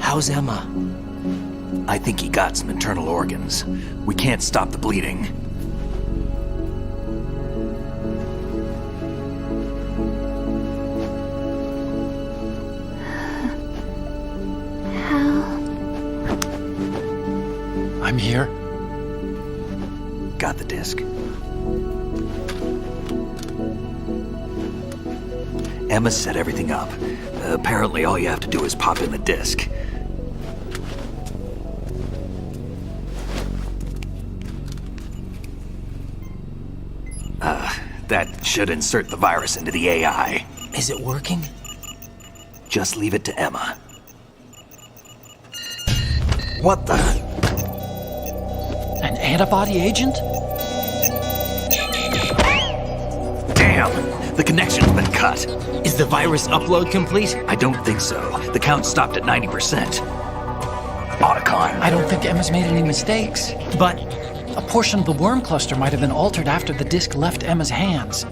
How's Emma? I think he got some internal organs. We can't stop the bleeding. Hal? I'm here. Got the disc. Emma set everything up. Apparently all you have to do is pop in the disc. That should insert the virus into the AI. Is it working? Just leave it to Emma. What the? An antibody agent? Damn! The connection's been cut. Is the virus upload complete? I don't think so. The count stopped at 90%. Otacon. I don't think Emma's made any mistakes. But a portion of the worm cluster might have been altered after the disc left Emma's hands.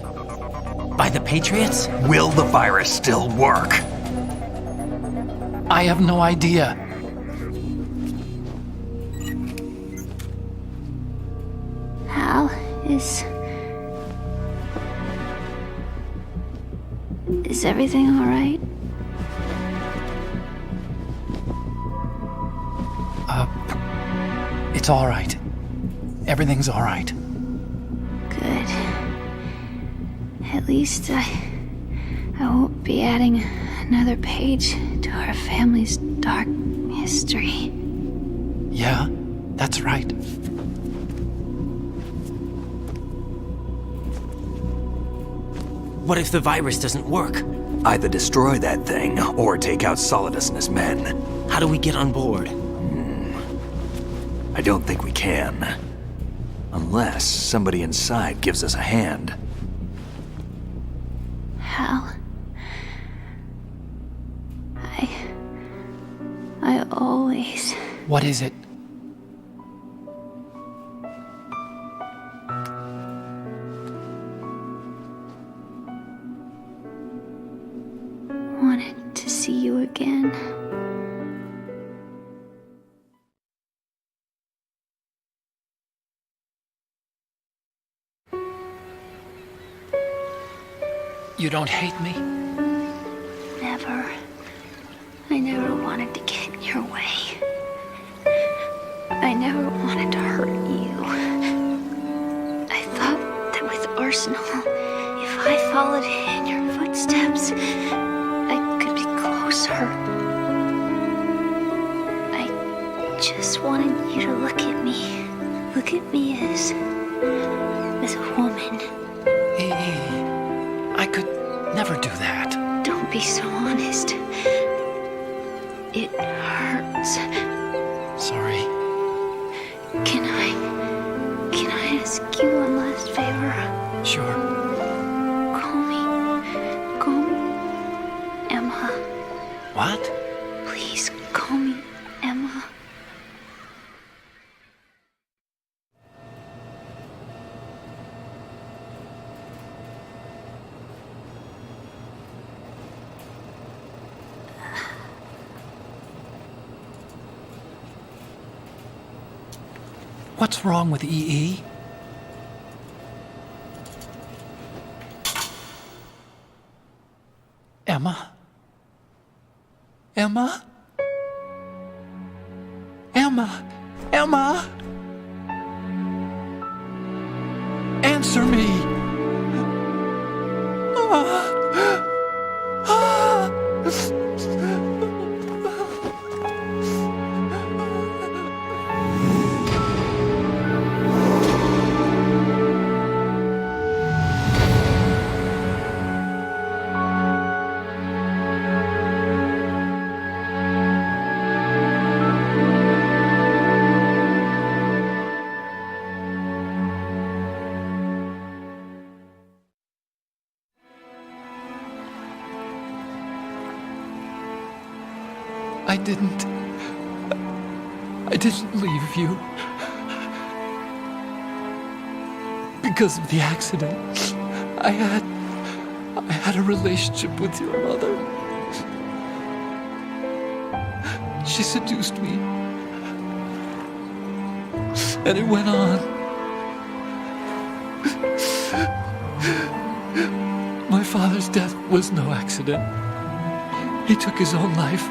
By the Patriots? Will the virus still work? I have no idea. Hal, is everything all right? It's all right. Everything's all right. Good. At least I won't be adding another page to our family's dark history. Yeah, that's right. What if the virus doesn't work? Either destroy that thing, or take out Solidus and his men. How do we get on board? I don't think we can. Unless somebody inside gives us a hand. Hal, I always... What is it? wanted to see you again. You don't hate me? Never. I never wanted to get in your way. I never wanted to hurt you. I thought that with Arsenal, if I followed in your footsteps, I could be closer. I just wanted you to look at me. Look at me as a woman. I could never do that. Don't be so honest. It hurts. Sorry. Can I ask you one last favor? Sure. Call me Emma. What? Please call me Emma. What's wrong with EE? Emma? Emma? Emma? Emma? Answer me! I didn't leave you. Because of the accident, I had a relationship with your mother. She seduced me. And it went on. My father's death was no accident. He took his own life.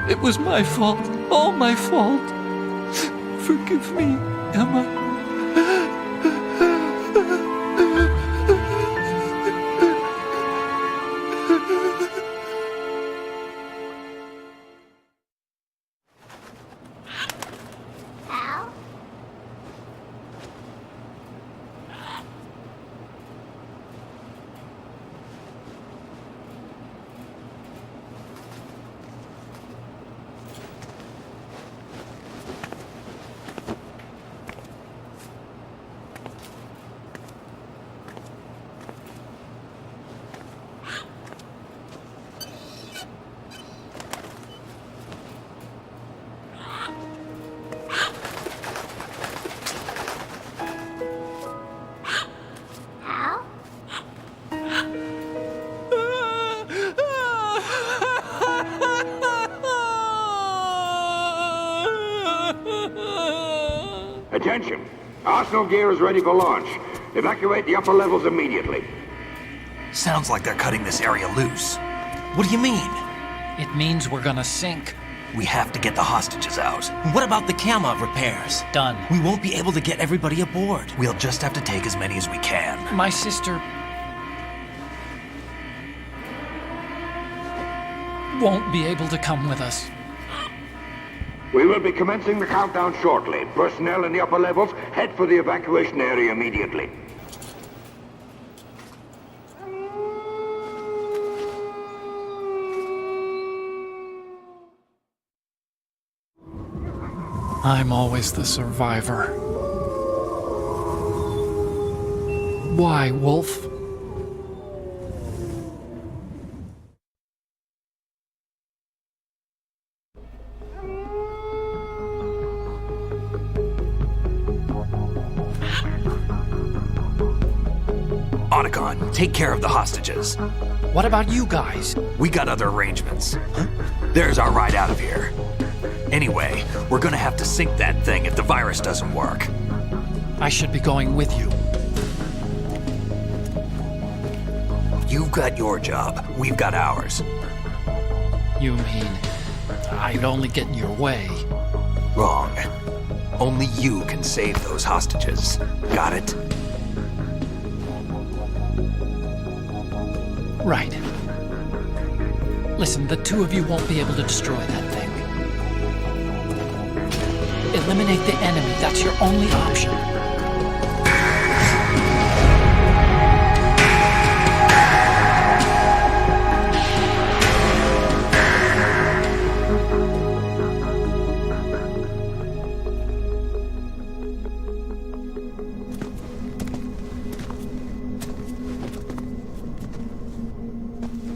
It was my fault, all my fault. Forgive me, Emma. Al? Al? Attention! Arsenal gear is ready for launch. Evacuate the upper levels immediately. Sounds like they're cutting this area loose. What do you mean? It means we're gonna sink. We have to get the hostages out. What about the camo repairs? Done. We won't be able to get everybody aboard. We'll just have to take as many as we can. My sister won't be able to come with us. We will be commencing the countdown shortly. Personnel in the upper levels, head for the evacuation area immediately. I'm always the survivor. Why, Wolf? Otacon, take care of the hostages. What about you guys? We got other arrangements. There's our ride out of here. Anyway, we're gonna have to sink that thing if the virus doesn't work. I should be going with you. You've got your job, we've got ours. You mean I'd only get in your way? Wrong. Only you can save those hostages. Got it? Right. Listen, the two of you won't be able to destroy that thing. Eliminate the enemy. That's your only option.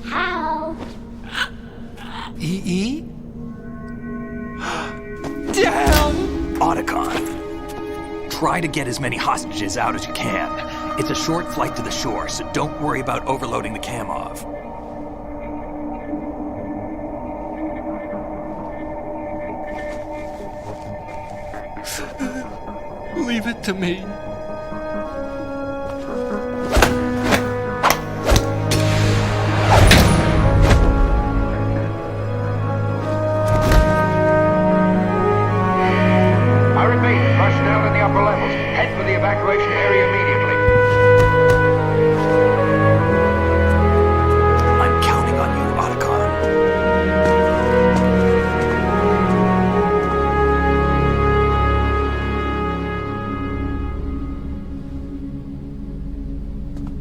How? EE? Damn! Otacon, try to get as many hostages out as you can. It's a short flight to the shore, so don't worry about overloading the Kamov. Leave it to me. I repeat, personnel in the upper levels, head for the evacuation area immediately. I'm counting on you, Otacon.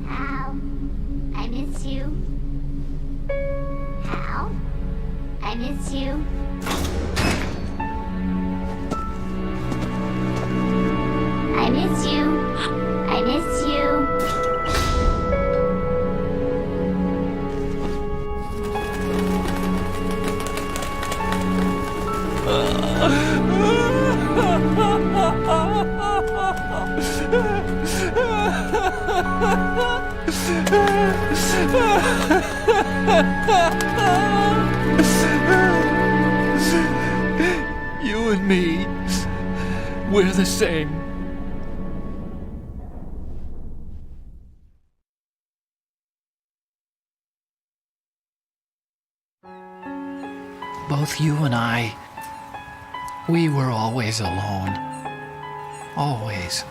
Al? I miss you. Al? I miss you. I miss you. I miss you. we're the same. Both you and I, we were always alone. Always.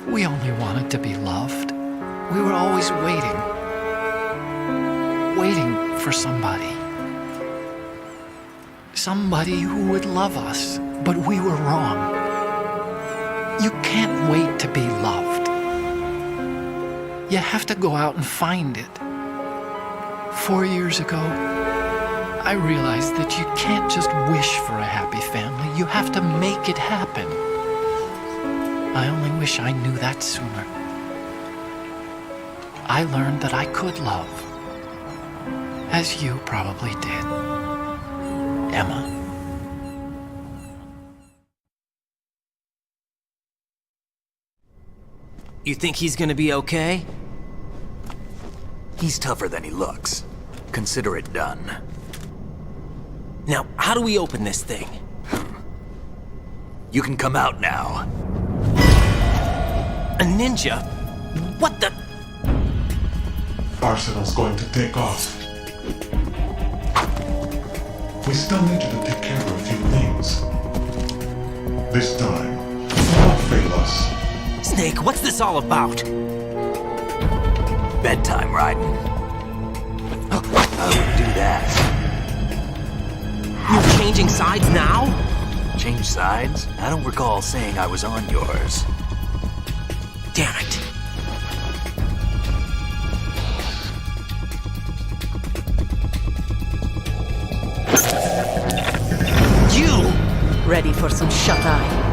We only wanted to be loved. We were always waiting. Waiting for somebody. Somebody who would love us, but we were wrong. You can't wait to be loved. You have to go out and find it. 4 years ago, I realized that you can't just wish for a happy family. You have to make it happen. I only wish I knew that sooner. I learned that I could love, as you probably did, Emma. You think he's gonna be okay? He's tougher than he looks. Consider it done. Now, how do we open this thing? You can come out now. A ninja? What the? Arsenal's going to take off. We still need you to take care of a few things. This time, don't fail us. Snake, what's this all about? Bedtime, Raiden. I would do that. You're changing sides now? Change sides? I don't recall saying I was on yours. Damn it. You! Ready for some shut-eye?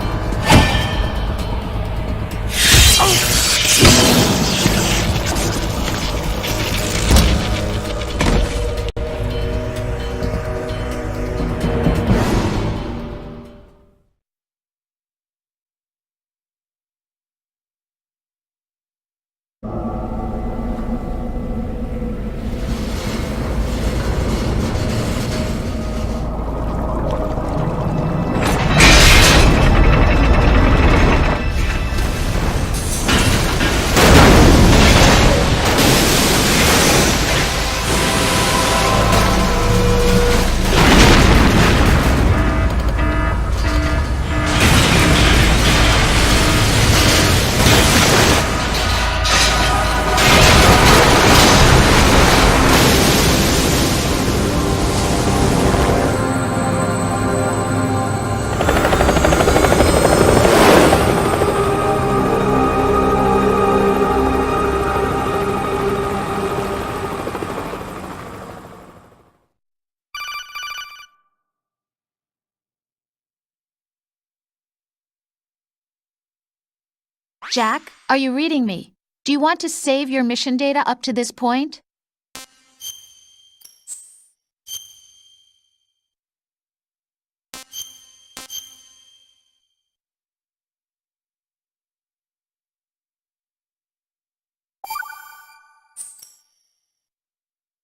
Jack, are you reading me? Do you want to save your mission data up to this point?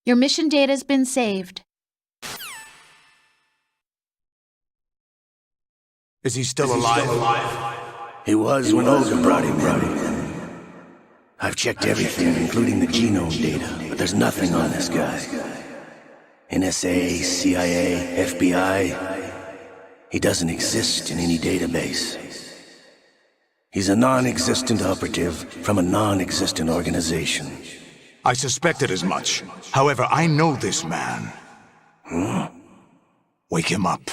Your mission data's been saved. Is he still alive? He was when Olga brought him in. I've checked everything, including the genome data, but there's nothing on this guy. NSA, CIA, FBI. He doesn't exist in any database. He's a non-existent operative from a non-existent organization. I suspected as much. However, I know this man. Wake him up.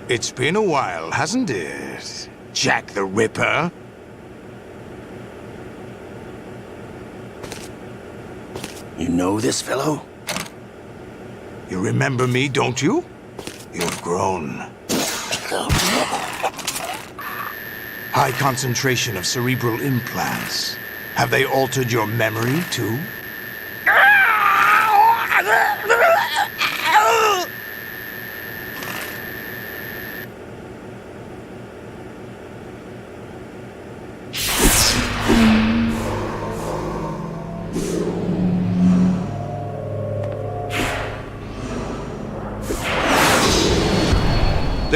It's been a while, hasn't it? Jack the Ripper? You know this fellow? You remember me, don't you? You've grown. High concentration of cerebral implants. Have they altered your memory, too?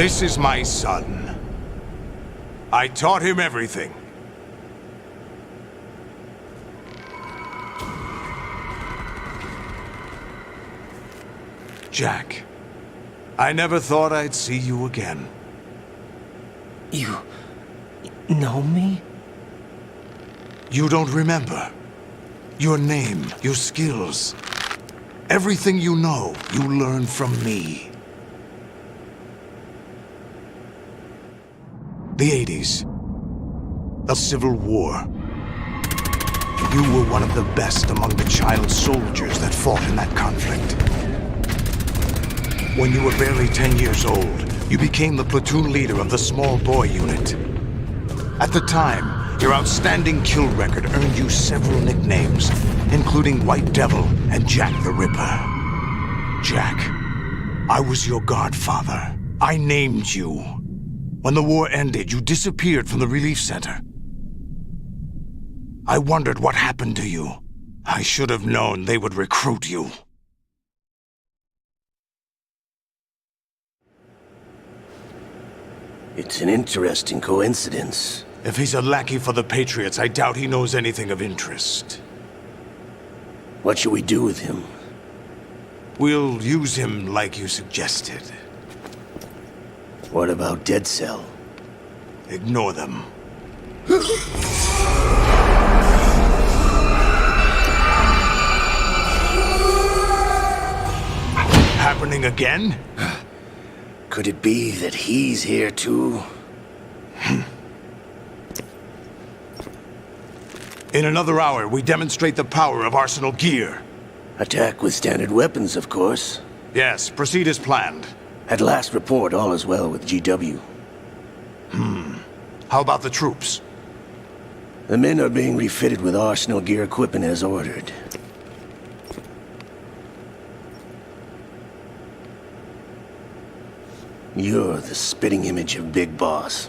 This is my son. I taught him everything. Jack, I never thought I'd see you again. You know me? You don't remember. Your name, your skills. Everything you know, you learned from me. The 80s. The Civil War. You were one of the best among the child soldiers that fought in that conflict. When you were barely 10 years old, you became the platoon leader of the small boy unit. At the time, your outstanding kill record earned you several nicknames, including White Devil and Jack the Ripper. Jack, I was your godfather. I named you. When the war ended, you disappeared from the relief center. I wondered what happened to you. I should have known they would recruit you. It's an interesting coincidence. If he's a lackey for the Patriots, I doubt he knows anything of interest. What should we do with him? We'll use him like you suggested. What about Dead Cell? Ignore them. Happening again? Could it be that he's here too? In another hour, we demonstrate the power of Arsenal gear. Attack with standard weapons, of course. Yes, proceed as planned. At last report, all is well with GW. How about the troops? The men are being refitted with Arsenal gear equipment as ordered. You're the spitting image of Big Boss.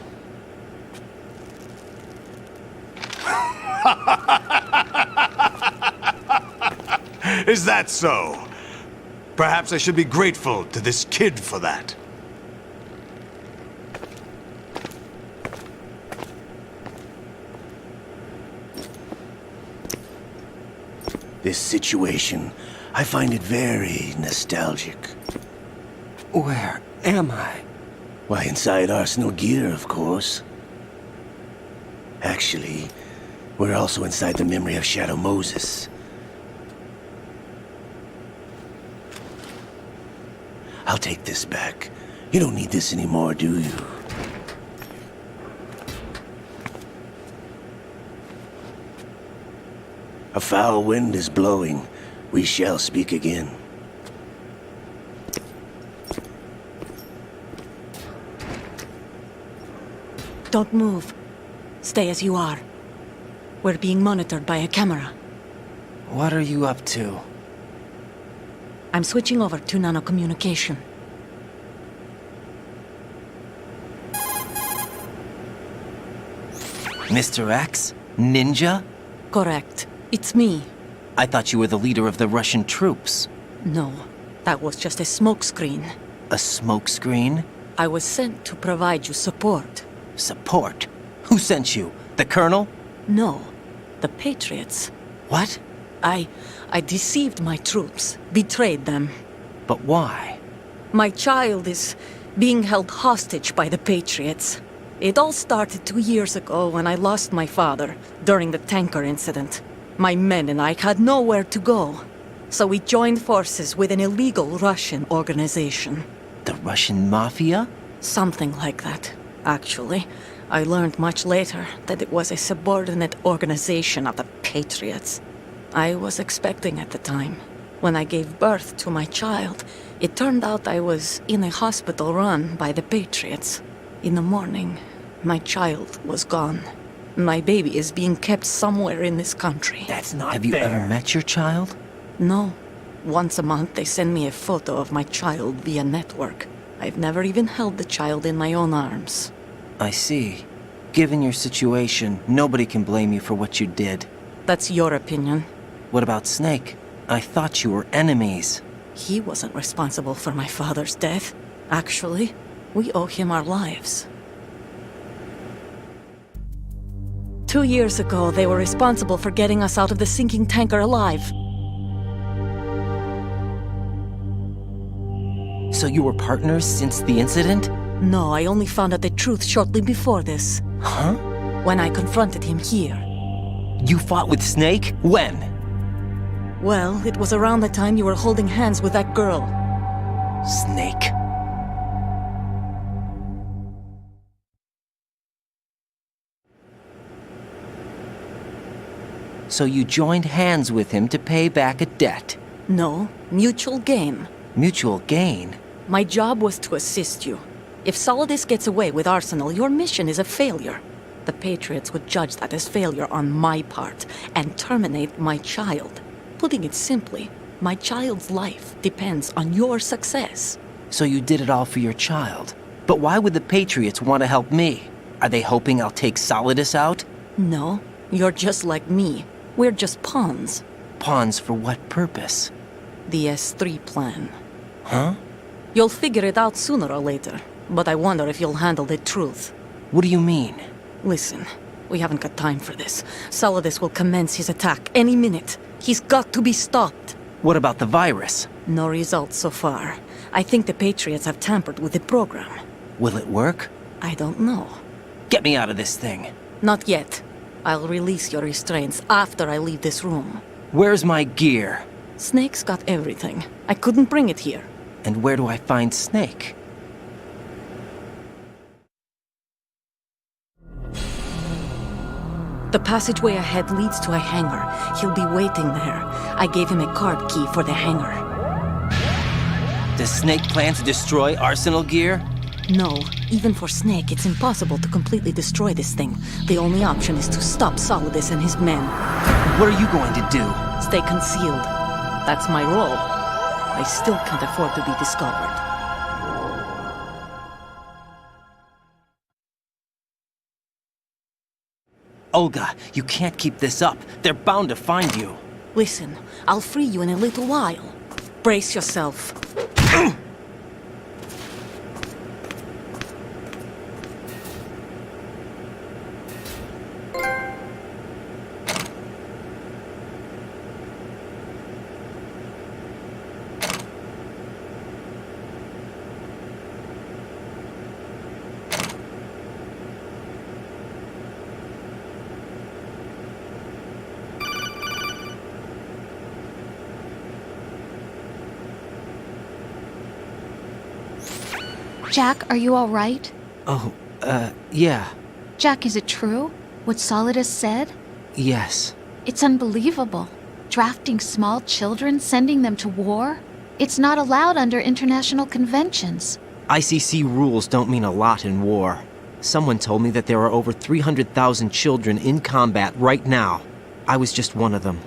Is that so? Perhaps I should be grateful to this kid for that. This situation, I find it very nostalgic. Where am I? Why, inside Arsenal gear, of course. Actually, we're also inside the memory of Shadow Moses. I'll take this back. You don't need this anymore, do you? A foul wind is blowing. We shall speak again. Don't move. Stay as you are. We're being monitored by a camera. What are you up to? I'm switching over to nanocommunication. Mr. X? Ninja? Correct. It's me. I thought you were the leader of the Russian troops. No, that was just a smokescreen. A smokescreen? I was sent to provide you support. Support? Who sent you? The Colonel? No, the Patriots. What? I deceived my troops, betrayed them. But why? My child is being held hostage by the Patriots. It all started 2 years ago when I lost my father during the tanker incident. My men and I had nowhere to go, so we joined forces with an illegal Russian organization. The Russian Mafia? Something like that, actually. I learned much later that it was a subordinate organization of the Patriots. I was expecting at the time. When I gave birth to my child, it turned out I was in a hospital run by the Patriots. In the morning, my child was gone. My baby is being kept somewhere in this country. That's not Have you ever met your child? No. Once a month, they send me a photo of my child via network. I've never even held the child in my own arms. I see. Given your situation, nobody can blame you for what you did. That's your opinion. What about Snake? I thought you were enemies. He wasn't responsible for my father's death. Actually, We owe him our lives. 2 years ago, they were responsible for getting us out of the sinking tanker alive. So you were partners since the incident? No, I only found out the truth shortly before this. Huh? When I confronted him here. You fought with Snake? When? Well, it was around the time you were holding hands with that girl. Snake. So you joined hands with him to pay back a debt? No, mutual gain. Mutual gain? My job was to assist you. If Solidus gets away with Arsenal, your mission is a failure. The Patriots would judge that as failure on my part and terminate my child. Putting it simply, my child's life depends on your success. So you did it all for your child. But why would the Patriots want to help me? Are they hoping I'll take Solidus out? No, you're just like me. We're just pawns. Pawns for what purpose? The S3 plan. Huh? You'll figure it out sooner or later, but I wonder if you'll handle the truth. What do you mean? Listen, we haven't got time for this. Solidus will commence his attack any minute. He's got to be stopped. What about the virus? No results so far. I think the Patriots have tampered with the program. Will it work? I don't know. Get me out of this thing. Not yet. I'll release your restraints after I leave this room. Where's my gear? Snake's got everything. I couldn't bring it here. And where do I find Snake? The passageway ahead leads to a hangar. He'll be waiting there. I gave him a card key for the hangar. Does Snake plan to destroy Arsenal gear? No. Even for Snake, it's impossible to completely destroy this thing. The only option is to stop Solidus and his men. What are you going to do? Stay concealed. That's my role. I still can't afford to be discovered. Olga, you can't keep this up. They're bound to find you. Listen, I'll free you in a little while. Brace yourself. Jack, are you all right? Oh, yeah. Jack, is it true? What Solidus said? Yes. It's unbelievable. Drafting small children, sending them to war? It's not allowed under international conventions. ICC rules don't mean a lot in war. Someone told me that there are over 300,000 children in combat right now. I was just one of them.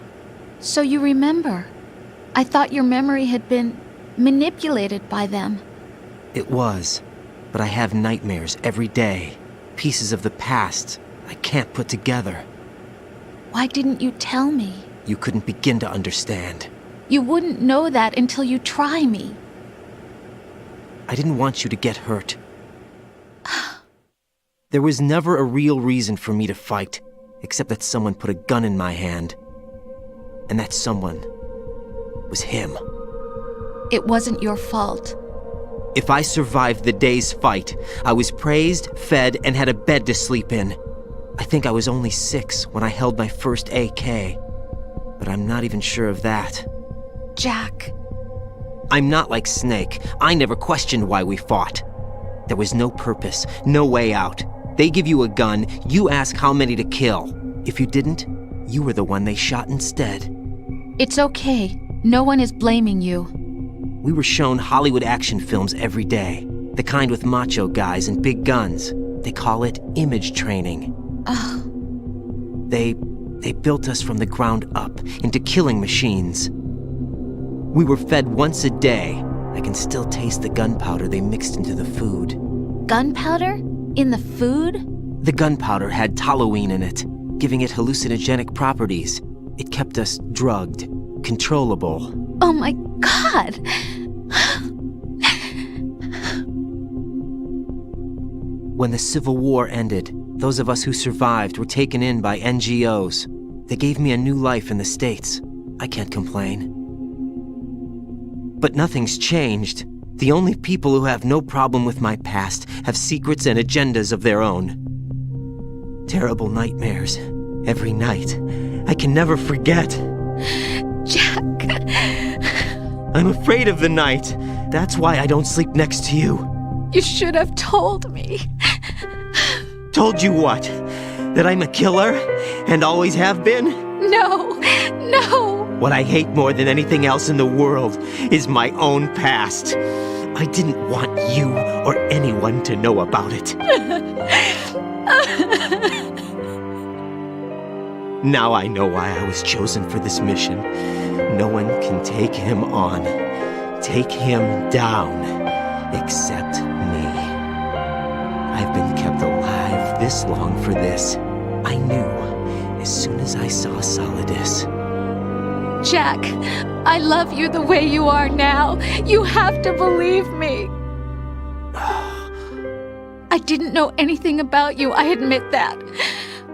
So you remember. I thought your memory had been manipulated by them. It was, but I have nightmares every day. Pieces of the past I can't put together. Why didn't you tell me? You couldn't begin to understand. You wouldn't know that until you try me. I didn't want you to get hurt. There was never a real reason for me to fight, except that someone put a gun in my hand. And that someone was him. It wasn't your fault. If I survived the day's fight, I was praised, fed, and had a bed to sleep in. I think I was only 6 when I held my first AK. But I'm not even sure of that. Jack. I'm not like Snake. I never questioned why we fought. There was no purpose, no way out. They give you a gun, you ask how many to kill. If you didn't, you were the one they shot instead. It's okay. No one is blaming you. We were shown Hollywood action films every day. The kind with macho guys and big guns. They call it image training. They built us from the ground up into killing machines. We were fed once a day. I can still taste the gunpowder they mixed into the food. Gunpowder? In the food? The gunpowder had toluene in it, giving it hallucinogenic properties. It kept us drugged, controllable. Oh my God! When the Civil War ended, those of us who survived were taken in by NGOs. They gave me a new life in the States. I can't complain. But nothing's changed. The only people who have no problem with my past have secrets and agendas of their own. Terrible nightmares. Every night. I can never forget. Jack. I'm afraid of the night. That's why I don't sleep next to you. You should have told me. Told you what? That I'm a killer? And always have been? No, no. What I hate more than anything else in the world is my own past. I didn't want you or anyone to know about it. Now I know why I was chosen for this mission. No one can take him on, take him down, except me. I've been kept alive this long for this. I knew as soon as I saw Solidus. Jack, I love you the way you are now. You have to believe me. I didn't know anything about you, I admit that.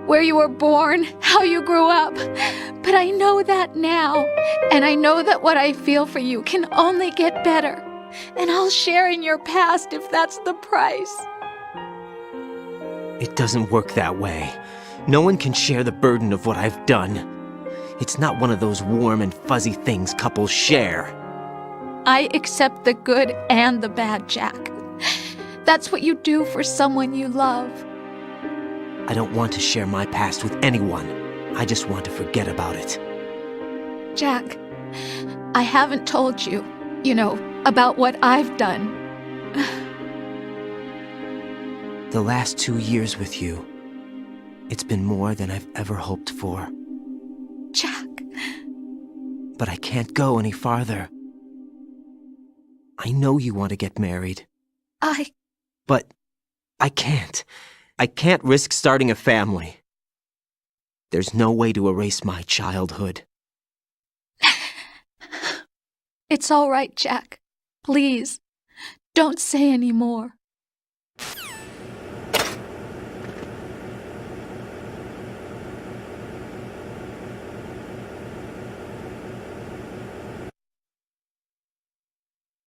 Where you were born, how you grew up. But I know that now. And I know that what I feel for you can only get better. And I'll share in your past if that's the price. It doesn't work that way. No one can share the burden of what I've done. It's not one of those warm and fuzzy things couples share. I accept the good and the bad, Jack. That's what you do for someone you love. I don't want to share my past with anyone. I just want to forget about it. Jack, I haven't told you, about what I've done. The last 2 years with you, it's been more than I've ever hoped for. Jack. But I can't go any farther. I know you want to get married. But I can't. I can't risk starting a family. There's no way to erase my childhood. It's all right, Jack. Please, don't say any more.